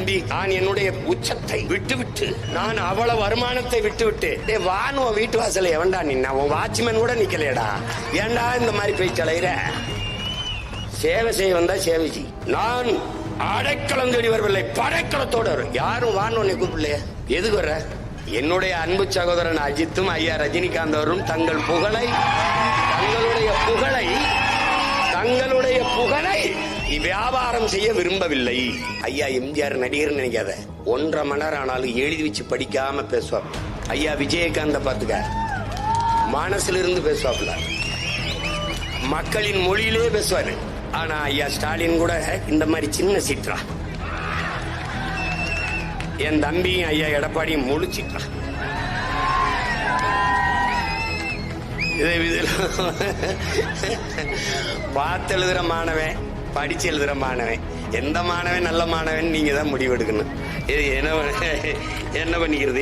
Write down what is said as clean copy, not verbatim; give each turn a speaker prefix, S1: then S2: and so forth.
S1: தம்பி, நான் என்னுடைய உச்சத்தை விட்டு நான் அவ்வளவு வருமானத்தை விட்டு வான் வீட்டு வாசல எவன்டா நின்னா? உன் வாட்ச்மேன் கூட நிக்கலையடா. ஏன்டா இந்த மாதிரி போய் தலையிற? சேவை செய்ய வந்தா சேவை செய். நான் அடைக்கலம் தேடி வரவில்லை, படைக்கலத்தோடு வரும். யாரும் வான்னு உன்னை கூப்பிடலையே, எதுக்கு வர்ற? என்னுடைய அன்பு சகோதரன் அஜித்தும் ஐயா ரஜினிகாந்த் அவரும் தங்களுடைய புகழை வியாபாரம் செய்ய விரும்பவில்லை. ஐயா எம்ஜிஆர் நடிகர் நினைக்காத, 1.5 மணி நேரம் ஆனாலும் எழுதி வச்சு படிக்காம பேசுவார். ஐயா விஜயகாந்த பாத்துக்க, மனசுல இருந்து பேசுவாப்ல, மக்களின் மொழியிலே பேசுவாரு. ஆனா ஐயா ஸ்டாலின் கூட இந்த மாதிரி சின்ன சீற்றா, என் தம்பியும் ஐயா எடப்பாடியும் முழிச்சிட்டா. பார்த்து எழுதுற மாணவன், படிச்சு எழுதுற மாணவன், எந்த மாணவன் நல்ல மாணவன் நீங்க தான் முடிவெடுக்கணும். என்ன பண்ணிக்கிறது?